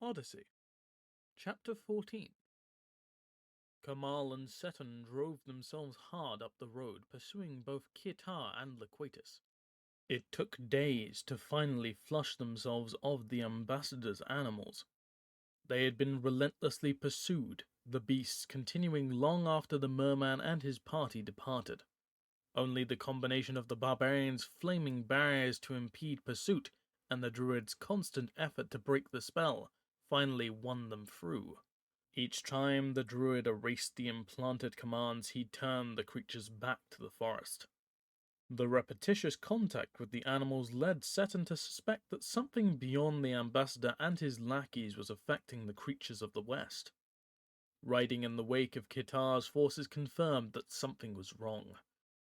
Odyssey, Chapter 14. Kamal and Seton drove themselves hard up the road, pursuing both Kitar and Loquatus. It took days to finally flush themselves of the ambassador's animals. They had been relentlessly pursued, the beasts continuing long after the merman and his party departed. Only the combination of the barbarians' flaming barriers to impede pursuit and the druid's constant effort to break the spell finally won them through. Each time the druid erased the implanted commands, he turned the creatures back to the forest. The repetitious contact with the animals led Seton to suspect that something beyond the ambassador and his lackeys was affecting the creatures of the west. Riding in the wake of Kitar's forces confirmed that something was wrong.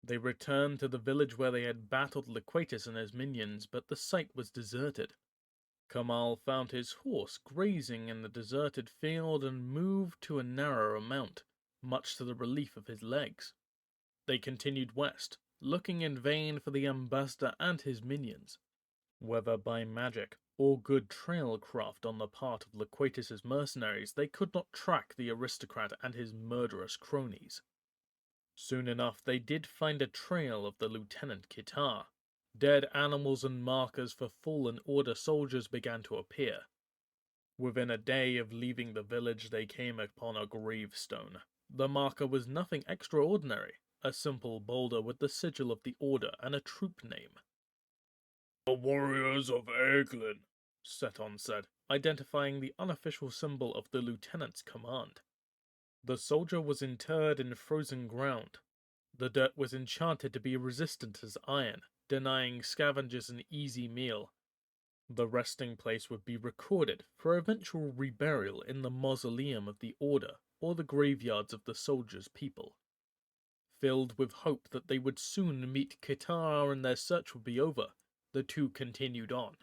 They returned to the village where they had battled Loquatus and his minions, but the site was deserted. Kamal found his horse grazing in the deserted field and moved to a narrower mount, much to the relief of his legs. They continued west, looking in vain for the ambassador and his minions. Whether by magic or good trailcraft on the part of Loquatus's mercenaries, they could not track the aristocrat and his murderous cronies. Soon enough they did find a trail of the Lieutenant Kitar. Dead animals and markers for fallen Order soldiers began to appear. Within a day of leaving the village they came upon a gravestone. The marker was nothing extraordinary, a simple boulder with the sigil of the Order and a troop name. "The warriors of Eglin," Seton said, identifying the unofficial symbol of the lieutenant's command. The soldier was interred in frozen ground. The dirt was enchanted to be resistant as iron, denying scavengers an easy meal. The resting place would be recorded for eventual reburial in the mausoleum of the Order or the graveyards of the soldiers' people. Filled with hope that they would soon meet Kitar and their search would be over, the two continued on.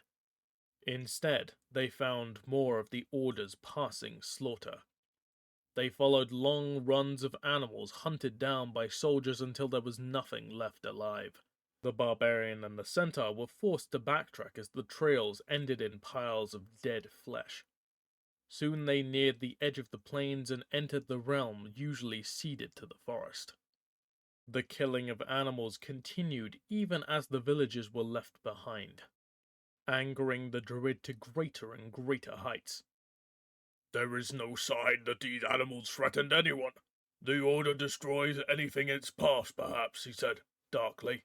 Instead, they found more of the Order's passing slaughter. They followed long runs of animals hunted down by soldiers until there was nothing left alive. The barbarian and the centaur were forced to backtrack as the trails ended in piles of dead flesh. Soon they neared the edge of the plains and entered the realm usually ceded to the forest. The killing of animals continued even as the villages were left behind, angering the druid to greater and greater heights. "There is no sign that these animals threatened anyone. The Order destroys anything in its path, perhaps," he said, darkly.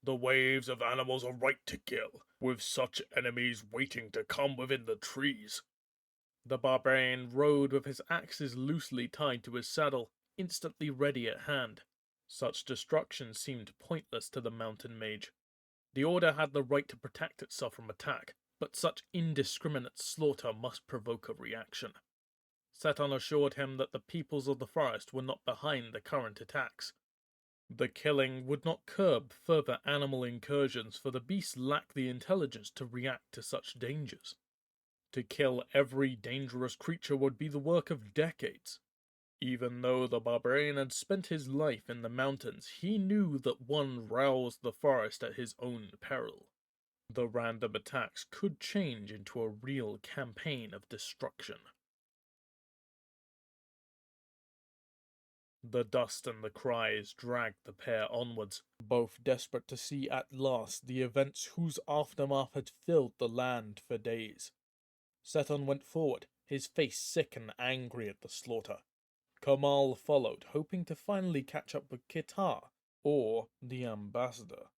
"The waves of animals are right to kill, with such enemies waiting to come within the trees." The barbarian rode with his axes loosely tied to his saddle, instantly ready at hand. Such destruction seemed pointless to the mountain mage. The Order had the right to protect itself from attack, but such indiscriminate slaughter must provoke a reaction. Seton assured him that the peoples of the forest were not behind the current attacks. The killing would not curb further animal incursions, for the beasts lacked the intelligence to react to such dangers. To kill every dangerous creature would be the work of decades. Even though the barbarian had spent his life in the mountains, he knew that one roused the forest at his own peril. The random attacks could change into a real campaign of destruction. The dust and the cries dragged the pair onwards, both desperate to see at last the events whose aftermath had filled the land for days. Seton went forward, his face sick and angry at the slaughter. Kamal followed, hoping to finally catch up with Kitar, or the ambassador.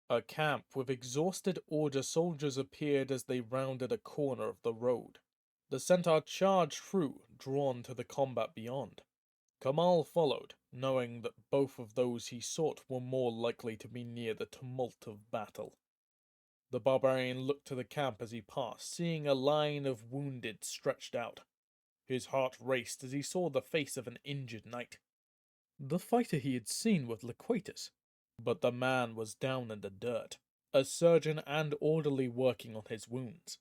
A camp with exhausted Order soldiers appeared as they rounded a corner of the road. The centaur charged through, drawn to the combat beyond. Kamal followed, knowing that both of those he sought were more likely to be near the tumult of battle. The barbarian looked to the camp as he passed, seeing a line of wounded stretched out. His heart raced as he saw the face of an injured knight. The fighter he had seen with Loquatus. But the man was down in the dirt, a surgeon and orderly working on his wounds.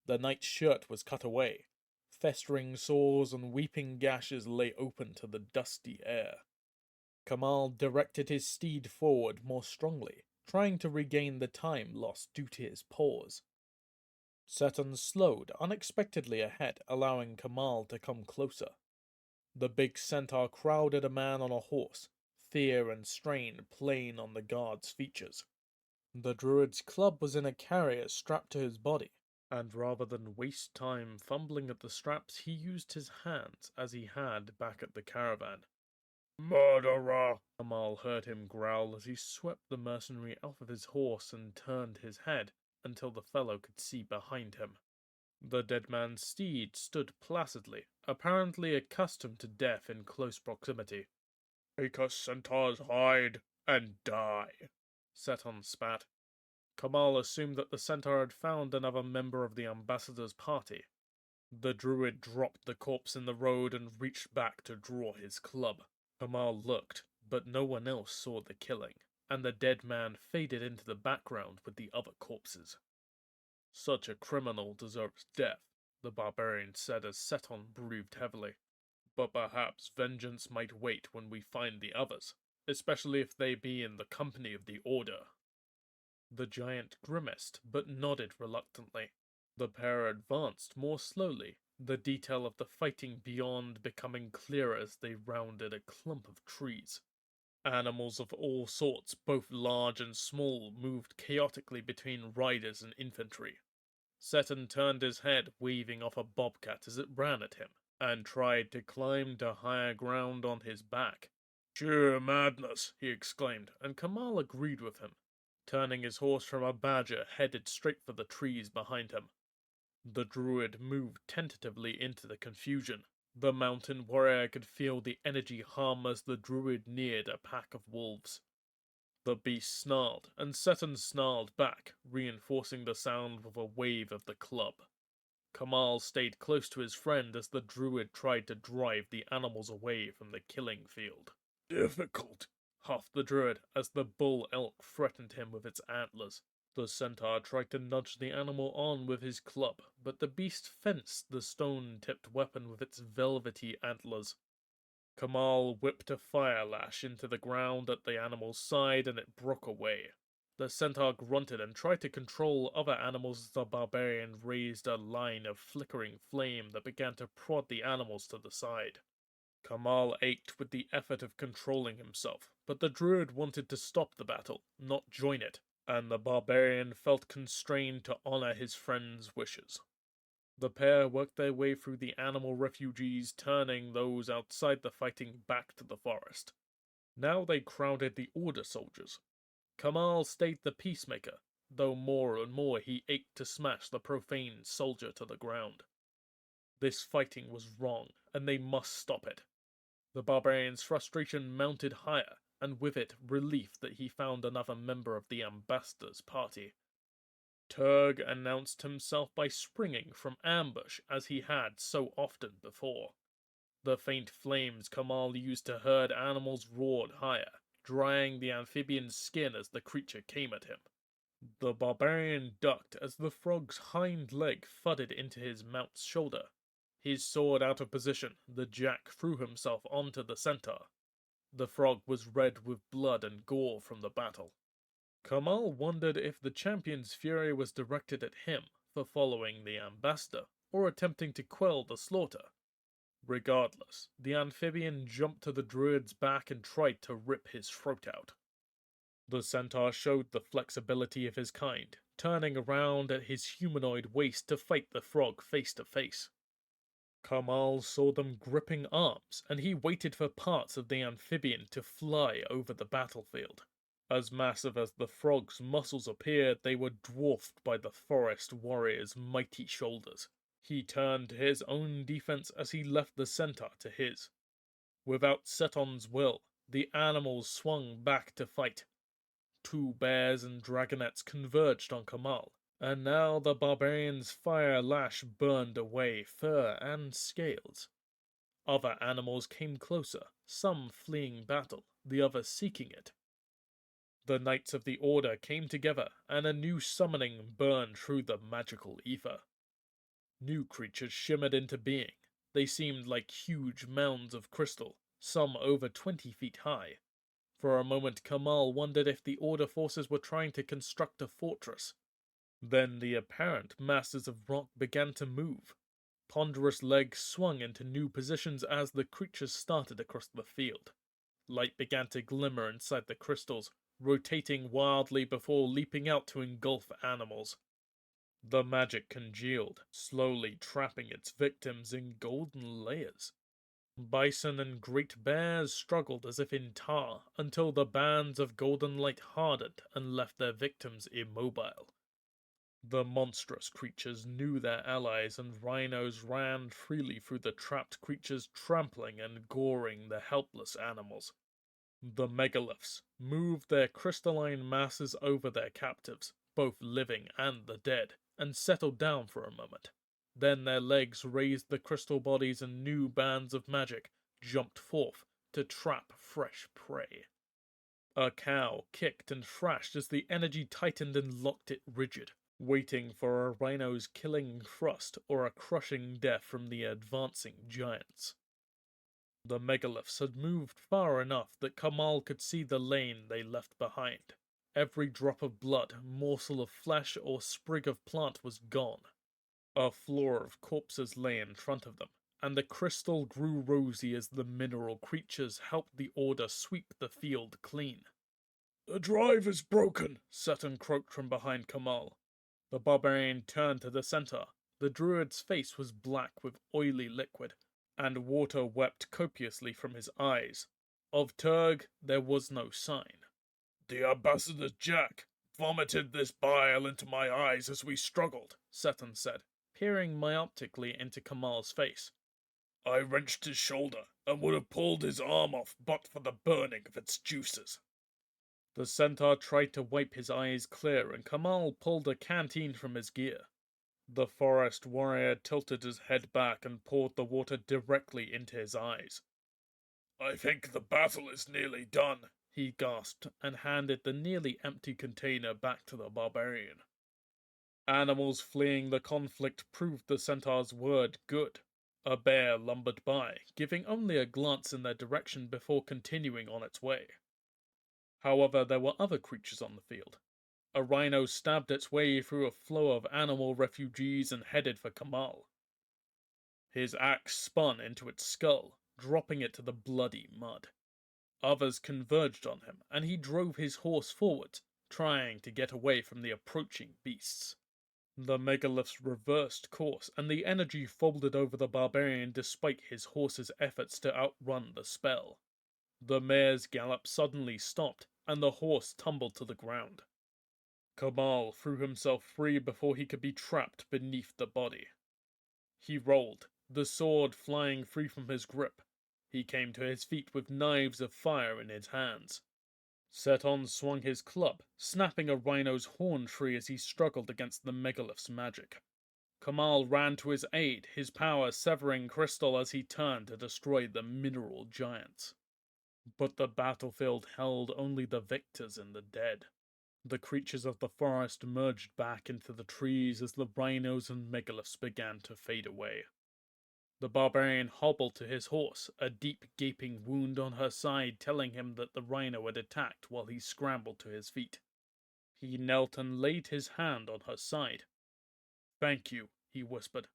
The knight's shirt was cut away. Festering sores and weeping gashes lay open to the dusty air. Kamal directed his steed forward more strongly, trying to regain the time lost due to his pause. Seton slowed unexpectedly ahead, allowing Kamal to come closer. The big centaur crowded a man on a horse, fear and strain plain on the guard's features. The druid's club was in a carrier strapped to his body, and rather than waste time fumbling at the straps, he used his hands as he had back at the caravan. "Murderer!" Kamal heard him growl as he swept the mercenary off of his horse and turned his head until the fellow could see behind him. The dead man's steed stood placidly, apparently accustomed to death in close proximity. "Take a centaur's hide and die," Seton spat. Kamal assumed that the centaur had found another member of the ambassador's party. The druid dropped the corpse in the road and reached back to draw his club. Kamal looked, but no one else saw the killing, and the dead man faded into the background with the other corpses. "Such a criminal deserves death," the barbarian said as Seton breathed heavily. "But perhaps vengeance might wait when we find the others, especially if they be in the company of the Order." The giant grimaced, but nodded reluctantly. The pair advanced more slowly, the detail of the fighting beyond becoming clearer as they rounded a clump of trees. Animals of all sorts, both large and small, moved chaotically between riders and infantry. Seton turned his head, waving off a bobcat as it ran at him, and tried to climb to higher ground on his back. "Sheer madness," he exclaimed, and Kamal agreed with him, turning his horse from a badger headed straight for the trees behind him. The druid moved tentatively into the confusion. The mountain warrior could feel the energy hum as the druid neared a pack of wolves. The beast snarled, and Seton snarled back, reinforcing the sound with a wave of the club. Kamal stayed close to his friend as the druid tried to drive the animals away from the killing field. "Difficult," huffed the druid as the bull elk threatened him with its antlers. The centaur tried to nudge the animal on with his club, but the beast fenced the stone-tipped weapon with its velvety antlers. Kamal whipped a fire lash into the ground at the animal's side and it broke away. The centaur grunted and tried to control other animals as the barbarian raised a line of flickering flame that began to prod the animals to the side. Kamal ached with the effort of controlling himself, but the druid wanted to stop the battle, not join it, and the barbarian felt constrained to honor his friend's wishes. The pair worked their way through the animal refugees, turning those outside the fighting back to the forest. Now they crowded the Order soldiers. Kamal stayed the peacemaker, though more and more he ached to smash the profane soldier to the ground. This fighting was wrong, and they must stop it. The barbarian's frustration mounted higher, and with it relief that he found another member of the ambassador's party. Turg announced himself by springing from ambush as he had so often before. The faint flames Kamal used to herd animals roared higher, drying the amphibian's skin as the creature came at him. The barbarian ducked as the frog's hind leg thudded into his mount's shoulder. His sword out of position, the jack threw himself onto the centaur. The frog was red with blood and gore from the battle. Kamal wondered if the champion's fury was directed at him for following the ambassador, or attempting to quell the slaughter. Regardless, the amphibian jumped to the druid's back and tried to rip his throat out. The centaur showed the flexibility of his kind, turning around at his humanoid waist to fight the frog face to face. Kamal saw them gripping arms, and he waited for parts of the amphibian to fly over the battlefield. As massive as the frog's muscles appeared, they were dwarfed by the forest warrior's mighty shoulders. He turned to his own defense as he left the centaur to his. Without Seton's will, the animals swung back to fight. Two bears and dragonets converged on Kamal, and now the barbarian's fire lash burned away fur and scales. Other animals came closer, some fleeing battle, the others seeking it. The Knights of the Order came together, and a new summoning burned through the magical ether. New creatures shimmered into being. They seemed like huge mounds of crystal, some over 20 feet high. For a moment Kamal wondered if the Order forces were trying to construct a fortress. Then the apparent masses of rock began to move. Ponderous legs swung into new positions as the creatures started across the field. Light began to glimmer inside the crystals, rotating wildly before leaping out to engulf animals. The magic congealed, slowly trapping its victims in golden layers. Bison and great bears struggled as if in tar until the bands of golden light hardened and left their victims immobile. The monstrous creatures knew their allies, and rhinos ran freely through the trapped creatures, trampling and goring the helpless animals. The megaliths moved their crystalline masses over their captives, both living and the dead, and settled down for a moment. Then their legs raised the crystal bodies, and new bands of magic jumped forth to trap fresh prey. A cow kicked and thrashed as the energy tightened and locked it rigid, waiting for a rhino's killing thrust or a crushing death from the advancing giants. The megaliths had moved far enough that Kamal could see the lane they left behind. Every drop of blood, morsel of flesh, or sprig of plant was gone. A floor of corpses lay in front of them, and the crystal grew rosy as the mineral creatures helped the Order sweep the field clean. "The drive is broken," Sutton croaked from behind Kamal. The barbarian turned to the centaur. The druid's face was black with oily liquid, and water wept copiously from his eyes. Of Turg there was no sign. "The ambassador Jack vomited this bile into my eyes as we struggled," Sutton said, peering myoptically into Kamal's face. "I wrenched his shoulder and would have pulled his arm off but for the burning of its juices." The centaur tried to wipe his eyes clear, and Kamal pulled a canteen from his gear. The forest warrior tilted his head back and poured the water directly into his eyes. "I think the battle is nearly done," he gasped, and handed the nearly empty container back to the barbarian. Animals fleeing the conflict proved the centaur's word good. A bear lumbered by, giving only a glance in their direction before continuing on its way. However, there were other creatures on the field. A rhino stabbed its way through a flow of animal refugees and headed for Kamal. His axe spun into its skull, dropping it to the bloody mud. Others converged on him, and he drove his horse forward, trying to get away from the approaching beasts. The megaliths reversed course, and the energy folded over the barbarian despite his horse's efforts to outrun the spell. The mare's gallop suddenly stopped, and the horse tumbled to the ground. Kamal threw himself free before he could be trapped beneath the body. He rolled, the sword flying free from his grip. He came to his feet with knives of fire in his hands. Seton swung his club, snapping a rhino's horn free as he struggled against the megalith's magic. Kamal ran to his aid, his power severing crystal as he turned to destroy the mineral giants. But the battlefield held only the victors and the dead. The creatures of the forest merged back into the trees as the rhinos and megaliths began to fade away. The barbarian hobbled to his horse, a deep gaping wound on her side telling him that the rhino had attacked while he scrambled to his feet. He knelt and laid his hand on her side. "Thank you," he whispered,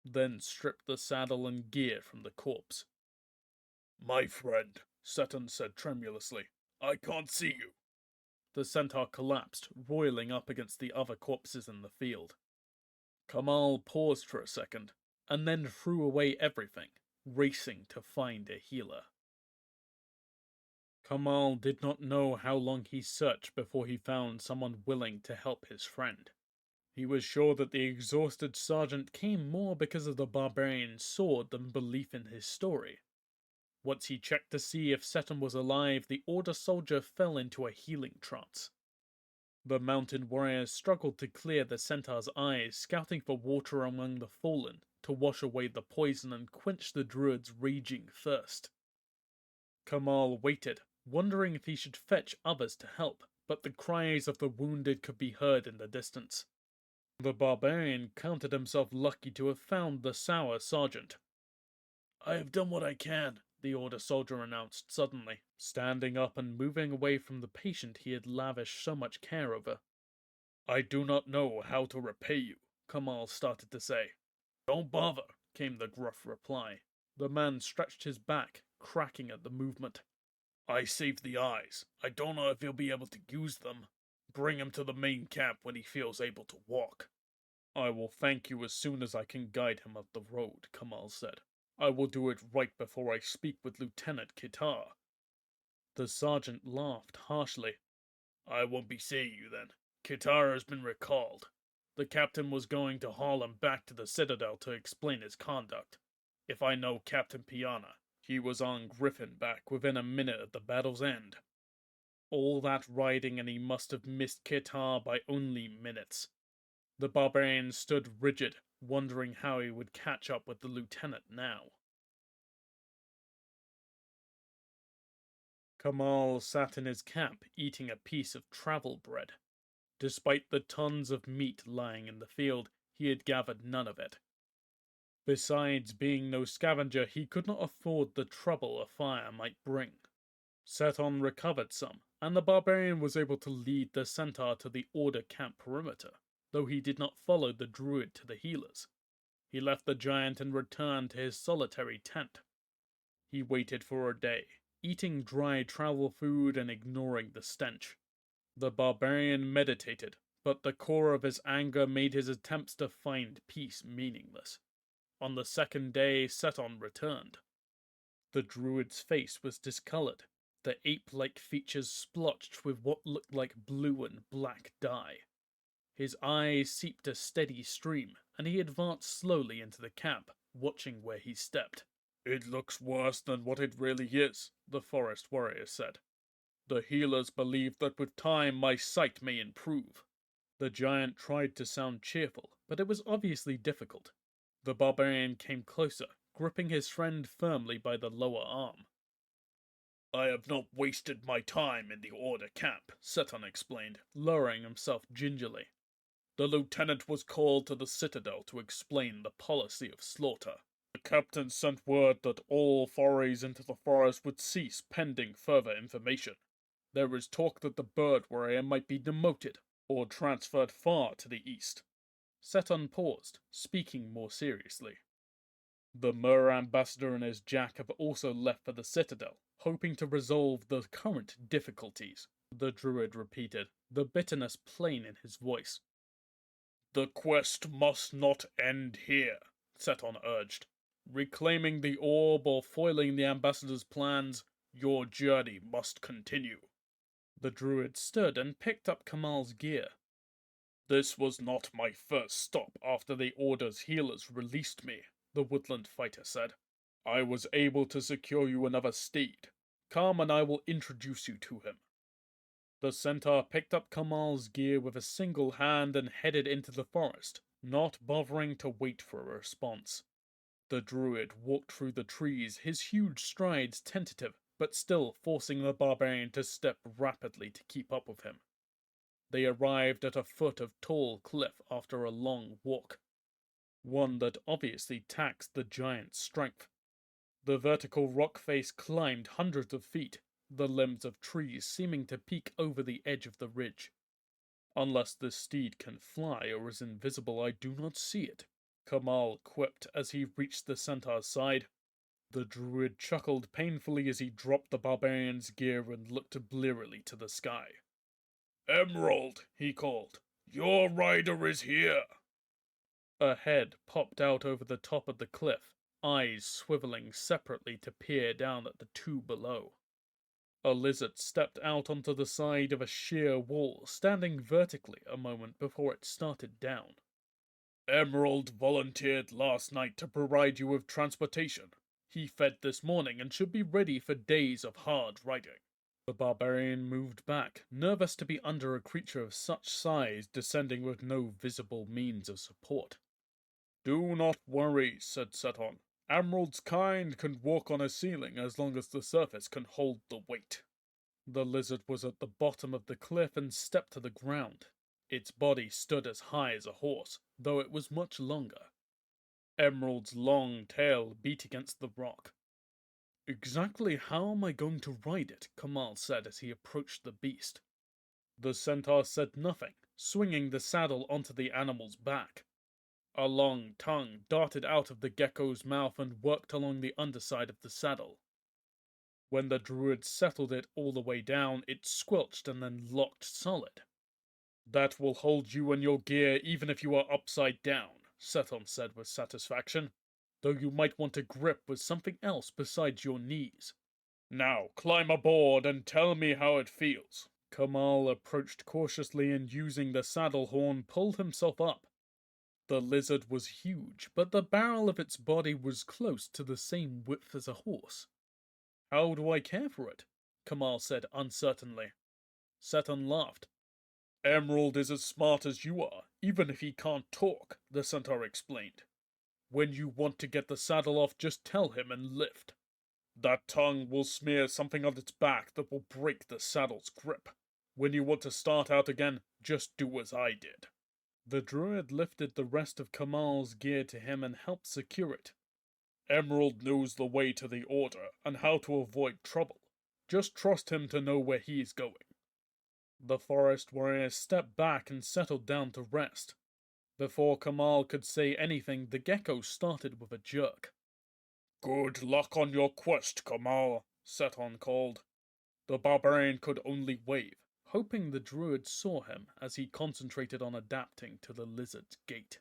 then stripped the saddle and gear from the corpse. "My friend," Sutton said tremulously, "I can't see you." The centaur collapsed, roiling up against the other corpses in the field. Kamal paused for a second, and then threw away everything, racing to find a healer. Kamal did not know how long he searched before he found someone willing to help his friend. He was sure that the exhausted sergeant came more because of the barbarian's sword than belief in his story. Once he checked to see if Seton was alive, the Order soldier fell into a healing trance. The mountain warriors struggled to clear the centaur's eyes, scouting for water among the fallen to wash away the poison and quench the druid's raging thirst. Kamal waited, wondering if he should fetch others to help, but the cries of the wounded could be heard in the distance. The barbarian counted himself lucky to have found the sour sergeant. "I have done what I can," the Order soldier announced suddenly, standing up and moving away from the patient he had lavished so much care over. I do not know how to repay you, Kamal started to say. Don't bother, came the gruff reply. The man stretched his back, cracking at the movement. I saved the eyes. I don't know if he'll be able to use them. Bring him to the main camp when he feels able to walk. I will thank you as soon as I can guide him up the road, Kamal said. I will do it right before I speak with Lieutenant Kitar. The sergeant laughed harshly. I won't be seeing you then. Kitar has been recalled. The captain was going to haul him back to the Citadel to explain his conduct. If I know Captain Piana, he was on Griffin back within a minute of the battle's end. All that riding and he must have missed Kitar by only minutes. The barbarian stood rigid, wondering how he would catch up with the lieutenant now. Kamal sat in his camp eating a piece of travel bread. Despite the tons of meat lying in the field, he had gathered none of it. Besides being no scavenger, he could not afford the trouble a fire might bring. Seton recovered some, and the barbarian was able to lead the centaur to the Order camp perimeter, though he did not follow the druid to the healers. He left the giant and returned to his solitary tent. He waited for a day, eating dry travel food and ignoring the stench. The barbarian meditated, but the core of his anger made his attempts to find peace meaningless. On the second day, Seton returned. The druid's face was discolored, the ape-like features splotched with what looked like blue and black dye. His eyes seeped a steady stream, and he advanced slowly into the camp, watching where he stepped. It looks worse than what it really is, the forest warrior said. The healers believe that with time my sight may improve. The giant tried to sound cheerful, but it was obviously difficult. The barbarian came closer, gripping his friend firmly by the lower arm. I have not wasted my time in the Order camp, Seton explained, lowering himself gingerly. The lieutenant was called to the Citadel to explain the policy of slaughter. The captain sent word that all forays into the forest would cease pending further information. There is talk that the bird warrior might be demoted or transferred far to the east. Seton paused, speaking more seriously. The Mer ambassador and his jack have also left for the Citadel, hoping to resolve the current difficulties, the druid repeated, the bitterness plain in his voice. The quest must not end here, Seton urged. Reclaiming the orb or foiling the ambassador's plans, your journey must continue. The druid stood and picked up Kamal's gear. This was not my first stop after the Order's healers released me, the woodland fighter said. I was able to secure you another steed. Come and I will introduce you to him. The centaur picked up Kamal's gear with a single hand and headed into the forest, not bothering to wait for a response. The druid walked through the trees, his huge strides tentative, but still forcing the barbarian to step rapidly to keep up with him. They arrived at a foot of tall cliff after a long walk, one that obviously taxed the giant's strength. The vertical rock face climbed hundreds of feet, the limbs of trees seeming to peek over the edge of the ridge. Unless this steed can fly or is invisible, I do not see it, Kamal quipped as he reached the centaur's side. The druid chuckled painfully as he dropped the barbarian's gear and looked blearily to the sky. Emerald, he called, your rider is here. A head popped out over the top of the cliff, eyes swiveling separately to peer down at the two below. A lizard stepped out onto the side of a sheer wall, standing vertically a moment before it started down. Emerald volunteered last night to provide you with transportation. He fed this morning and should be ready for days of hard riding. The barbarian moved back, nervous to be under a creature of such size descending with no visible means of support. Do not worry, said Seton. Emerald's kind can walk on a ceiling as long as the surface can hold the weight. The lizard was at the bottom of the cliff and stepped to the ground. Its body stood as high as a horse, though it was much longer. Emerald's long tail beat against the rock. Exactly how am I going to ride it? Kamal said as he approached the beast. The centaur said nothing, swinging the saddle onto the animal's back. A long tongue darted out of the gecko's mouth and worked along the underside of the saddle. When the druid settled it all the way down, it squelched and then locked solid. "That will hold you and your gear even if you are upside down," Seton said with satisfaction, "though you might want a grip with something else besides your knees. Now, climb aboard and tell me how it feels." Kamal approached cautiously and using the saddle horn pulled himself up. The lizard was huge, but the barrel of its body was close to the same width as a horse. "How do I care for it?" Kamal said uncertainly. Seton laughed. "Emerald is as smart as you are, even if he can't talk," the centaur explained. "When you want to get the saddle off, just tell him and lift. That tongue will smear something on its back that will break the saddle's grip. When you want to start out again, just do as I did." The druid lifted the rest of Kamal's gear to him and helped secure it. "Emerald knows the way to the Order and how to avoid trouble. Just trust him to know where he is going." The forest warrior stepped back and settled down to rest. Before Kamal could say anything, the gecko started with a jerk. "Good luck on your quest, Kamal," Seton called. The barbarian could only wave, hoping the druid saw him as he concentrated on adapting to the lizard's gait.